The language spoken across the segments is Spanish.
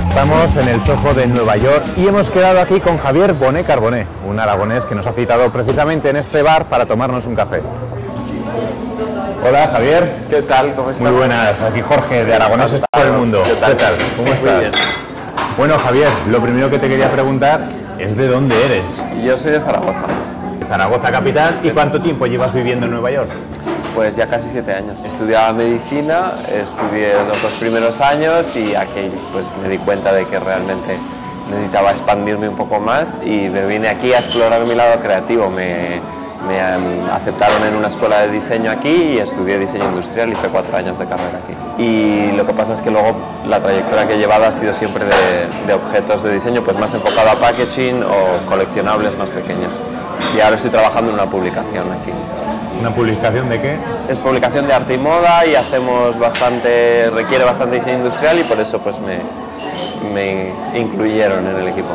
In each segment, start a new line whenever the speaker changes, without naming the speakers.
Estamos en el Soho de Nueva York y hemos quedado aquí con Javier Bonet Carboné, un aragonés que nos ha citado precisamente en este bar para tomarnos un café. Hola Javier.
¿Qué tal? ¿Cómo estás?
Muy buenas, aquí Jorge de Aragoneses por el Mundo.
¿Qué tal?
¿Cómo estás?
Muy bien.
Bueno Javier, lo primero que te quería preguntar es ¿de dónde eres?
Yo soy de Zaragoza.
De Zaragoza capital. ¿Y cuánto tiempo llevas viviendo en Nueva York?
Pues ya casi 7 años. Estudiaba medicina, estudié los 2 primeros años y aquí pues me di cuenta de que realmente necesitaba expandirme un poco más y me vine aquí a explorar mi lado creativo. Me aceptaron en una escuela de diseño aquí y estudié diseño industrial, hice 4 años de carrera aquí. Y lo que pasa es que luego la trayectoria que he llevado ha sido siempre de objetos de diseño, pues más enfocado a packaging o coleccionables más pequeños. Y ahora estoy trabajando en una publicación aquí.
¿Una publicación de qué?
Es publicación de arte y moda y hacemos requiere bastante diseño industrial y por eso pues me incluyeron en el equipo.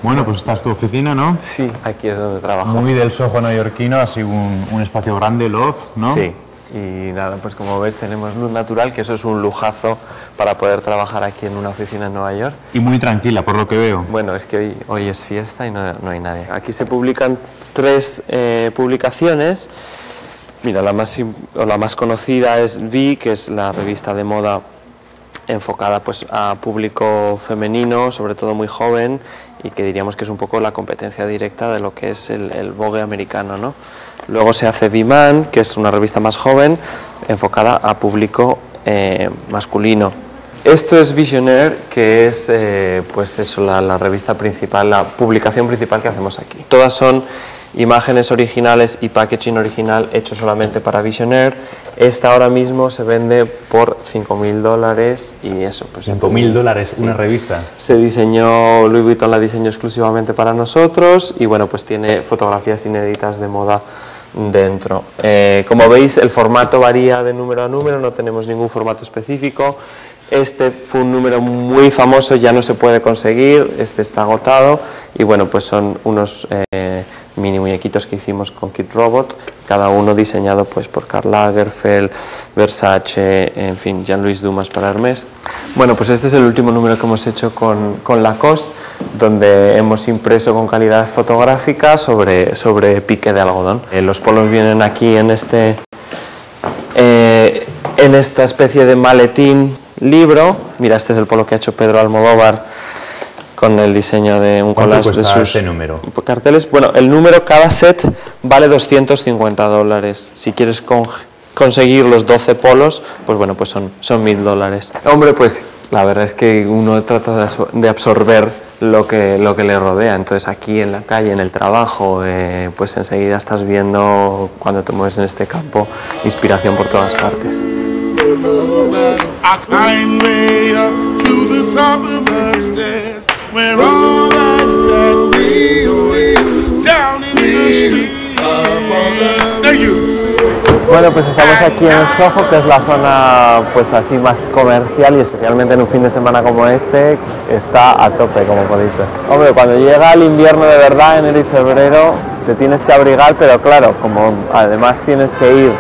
Bueno, pues esta es tu oficina, ¿no?
Sí, aquí es donde trabajo.
Muy del Soho neoyorquino, así un espacio grande, loft, ¿no?
Sí, y nada, pues como ves tenemos luz natural, que eso es un lujazo para poder trabajar aquí en una oficina en Nueva York.
Y muy tranquila, por lo que veo.
Bueno, es que hoy es fiesta y no hay nadie. Aquí se publican 3 publicaciones. Mira, la más conocida es Vi, que es la revista de moda enfocada pues a público femenino, sobre todo muy joven, y que diríamos que es un poco la competencia directa de lo que es el Vogue americano, ¿no? Luego se hace V-Man, que es una revista más joven, enfocada a público masculino. Esto es Visionaire, que es pues eso, la revista principal, la publicación principal que hacemos aquí. Todas son imágenes originales y packaging original hecho solamente para Visionaire. Esta ahora mismo se vende por $5.000 y eso. Pues,
$5.000
sí.
una revista.
Se diseñó, Louis Vuitton la diseñó exclusivamente para nosotros y bueno, pues tiene fotografías inéditas de moda dentro. Como veis, el formato varía de número a número, no tenemos ningún formato específico. Este fue un número muy famoso, ya no se puede conseguir, este está agotado y bueno, pues son unos mini muñequitos que hicimos con Kid Robot, cada uno diseñado pues por Karl Lagerfeld, Versace, en fin, Jean-Louis Dumas para Hermès. Bueno, pues este es el último número que hemos hecho con Lacoste, donde hemos impreso con calidad fotográfica sobre pique de algodón. Los polos vienen aquí en esta especie de maletín libro. Mira, este es el polo que ha hecho Pedro Almodóvar con el diseño de un collage de sus
este número?
Carteles. Bueno, el número, cada set vale $250. Si quieres conseguir los 12 polos, pues bueno, pues son $1.000. Hombre, pues la verdad es que uno trata de absorber lo que le rodea. Entonces aquí en la calle, en el trabajo, pues enseguida estás viendo, cuando te mueves en este campo, inspiración por todas partes.
I climb way up to the top of the stairs, where all that we down in the street, up on the... Thank you.
Bueno, pues estamos aquí en Soho, que es la zona pues así más comercial y especialmente en un fin de semana como este está a tope, como podéis ver. Hombre, cuando llega el invierno de verdad, enero y febrero, te tienes que abrigar, pero claro, como además tienes que ir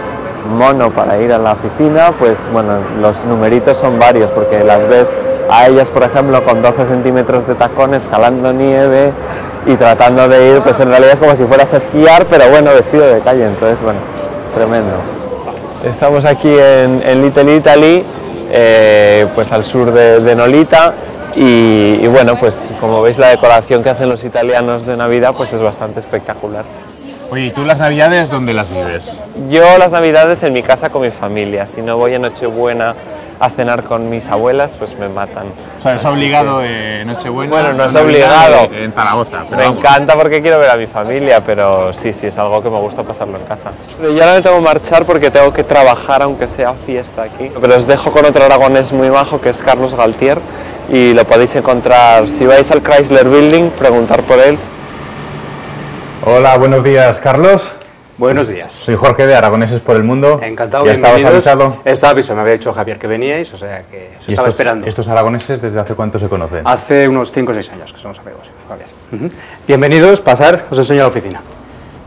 mono para ir a la oficina, pues bueno, los numeritos son varios, porque las ves a ellas, por ejemplo, con 12 centímetros de tacones, escalando nieve y tratando de ir, pues en realidad es como si fueras a esquiar, pero bueno, vestido de calle, entonces bueno, tremendo. Estamos aquí en Little Italy, pues al sur de Nolita, y bueno, pues como veis la decoración que hacen los italianos de Navidad, pues es bastante espectacular.
Oye, ¿y tú las Navidades dónde las vives?
Yo las Navidades en mi casa con mi familia. Si no voy a Nochebuena a cenar con mis abuelas, pues me matan.
O sea, es obligado Nochebuena.
Bueno, no es
Navidad
obligado.
En Zaragoza.
Me encanta porque quiero ver a mi familia, pero sí, es algo que me gusta pasarlo en casa. Pero yo ahora me tengo que marchar porque tengo que trabajar, aunque sea fiesta aquí. Pero os dejo con otro aragonés muy majo, que es Carlos Galtier, y lo podéis encontrar, si vais al Chrysler Building, preguntar por él.
Hola, buenos días, Carlos.
Buenos días.
Soy Jorge de Aragoneses por el Mundo.
Encantado.
¿Ya estabas avisado?
Estaba avisado, me había dicho Javier que veníais, o sea que os estaba esperando.
¿Estos aragoneses desde hace cuánto se conocen?
Hace unos 5 o 6 años que somos amigos, Javier. Bienvenidos, pasar, os enseño la oficina.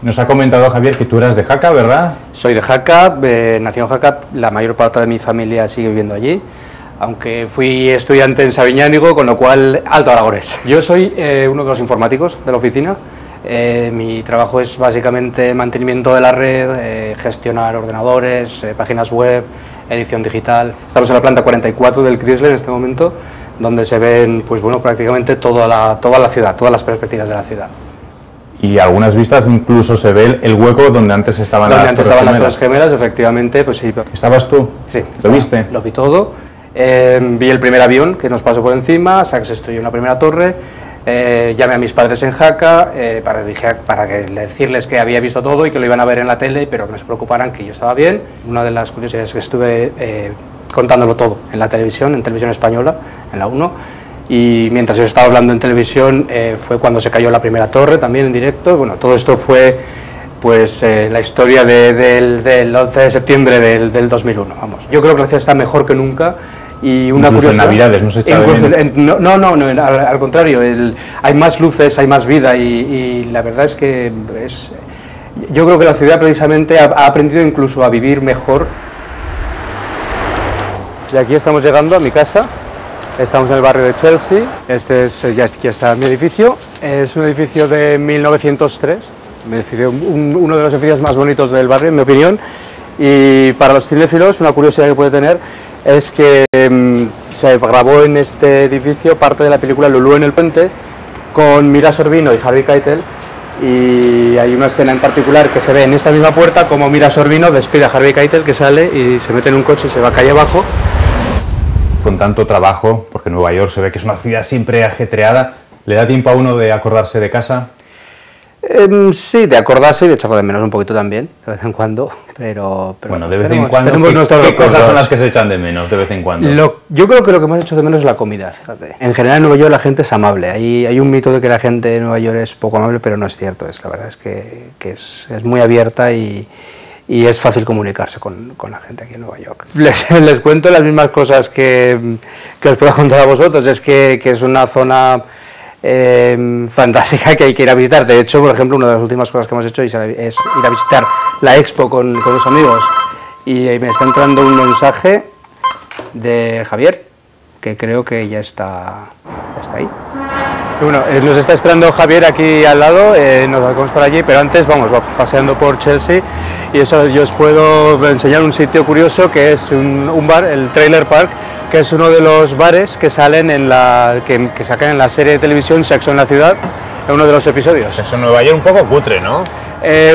Nos ha comentado Javier que tú eras de Jaca, ¿verdad?
Soy de Jaca, nací en Jaca, la mayor parte de mi familia sigue viviendo allí, aunque fui estudiante en Sabiñánigo, con lo cual alto aragonés. Yo soy uno de los informáticos de la oficina. Mi trabajo es básicamente mantenimiento de la red, gestionar ordenadores, páginas web, edición digital. Estamos en la planta 44 del Chrysler en este momento, donde se ven, pues bueno, prácticamente toda la ciudad, todas las perspectivas de la ciudad.
Y algunas vistas incluso se ve el hueco donde antes estaban las
Torres Gemelas, efectivamente, pues sí.
¿Estabas tú?
Sí.
¿Lo viste?
Lo vi todo. Vi el primer avión que nos pasó por encima, se estrelló en la primera torre. Llamé a mis padres en Jaca para decirles que había visto todo y que lo iban a ver en la tele, pero que no se preocuparan, que yo estaba bien. Una de las curiosidades es que estuve contándolo todo en la televisión, en televisión española, en la 1, y mientras yo estaba hablando en televisión fue cuando se cayó la primera torre, también en directo. Bueno, todo esto fue pues la historia del 11 de septiembre del 2001, vamos. Yo creo que la ciudad está mejor que nunca. Y una
incluso
curiosidad,
en Navidades no se echa de menos.
No, al contrario, hay más luces, hay más vida y la verdad es que yo creo que la ciudad precisamente ha aprendido incluso a vivir mejor. Y aquí estamos llegando a mi casa, estamos en el barrio de Chelsea, ya está mi edificio, es un edificio de 1903, uno de los edificios más bonitos del barrio en mi opinión, y para los cinéfilos una curiosidad que puede tener es que se grabó en este edificio parte de la película Lulú en el puente con Mira Sorvino y Harvey Keitel, y hay una escena en particular que se ve en esta misma puerta como Mira Sorvino despide a Harvey Keitel, que sale y se mete en un coche y se va calle abajo.
Con tanto trabajo, porque Nueva York se ve que es una ciudad siempre ajetreada, ¿le da tiempo a uno de acordarse de casa?
Sí, de acordarse y de echarlo de menos un poquito también, de vez en cuando, pero
bueno, de vez en cuando, ¿qué cosas son las que se echan de menos de vez en cuando?
Yo creo que lo que más echo de menos es la comida, fíjate. En general en Nueva York la gente es amable, hay un mito de que la gente de Nueva York es poco amable, pero no es cierto, la verdad es que es muy abierta y es fácil comunicarse con la gente aquí en Nueva York. Les cuento las mismas cosas que os puedo contar a vosotros, es que es una zona fantástica que hay que ir a visitar. De hecho, por ejemplo, una de las últimas cosas que hemos hecho es ir a visitar la Expo con los amigos, y me está entrando un mensaje de Javier, que creo que ya está ahí. Bueno, nos está esperando Javier aquí al lado, nos vamos por allí, pero antes vamos paseando por Chelsea, y eso yo os puedo enseñar un sitio curioso que es un bar, el Trailer Park, que es uno de los bares que salen que sacan en la serie de televisión Sexo en la Ciudad, en uno de los episodios.
Sexo en Nueva York un poco cutre, ¿no?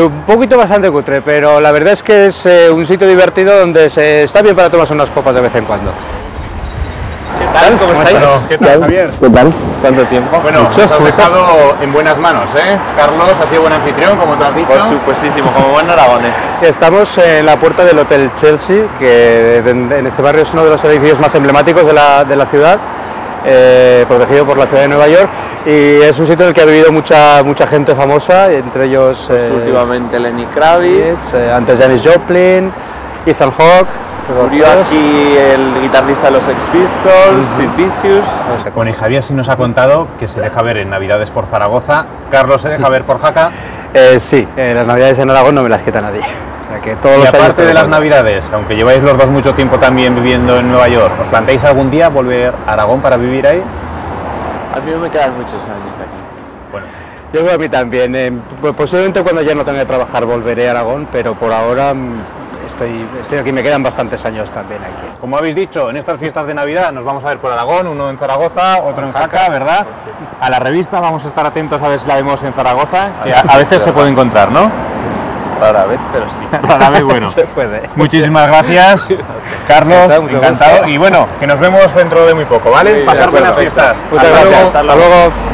Un poquito bastante cutre, pero la verdad es que es un sitio divertido donde está bien para tomarse unas copas de vez en cuando.
¿Qué tal? ¿Cómo estáis?
¿Qué tal, Javier?
¿Qué tal? ¿Cuánto tiempo?
Bueno, nos has dejado en buenas manos, ¿eh? Carlos ha sido buen anfitrión, como tú has dicho.
Por supuestísimo, como buen aragonés.
Estamos en la puerta del Hotel Chelsea, que en este barrio es uno de los edificios más emblemáticos de la ciudad, protegido por la ciudad de Nueva York, y es un sitio en el que ha vivido mucha gente famosa, entre ellos
últimamente Lenny Kravitz,
antes Janis Joplin, Ethan Hawke.
Murió aquí el guitarrista de los Sex Pistols, Sid Vicious.
Bueno, y Javier sí nos ha contado que se deja ver en Navidades por Zaragoza. Carlos se deja ver por Jaca.
Sí, las Navidades en Aragón no me las quita nadie. O sea, que todos
y
los
aparte de las Navidades, aunque lleváis los dos mucho tiempo también viviendo en Nueva York, ¿os planteáis algún día volver a Aragón para vivir ahí?
A mí me quedan muchos años aquí.
Bueno, yo creo que a mí también. Posiblemente cuando ya no tenga que trabajar volveré a Aragón, pero por ahora estoy aquí, me quedan bastantes años también aquí.
Como habéis dicho, en estas fiestas de Navidad nos vamos a ver por Aragón, uno en Zaragoza, otro en Jaca, ¿verdad? A la revista vamos a estar atentos a ver si la vemos en Zaragoza, que a veces se puede encontrar, ¿no?
Rara vez, pero sí.
Rara vez, bueno.
Se puede.
Muchísimas gracias, Carlos, encantado. Y bueno, que nos vemos dentro de muy poco, ¿vale?
Sí,
pasar buenas fiestas.
Muchas gracias. Hasta luego.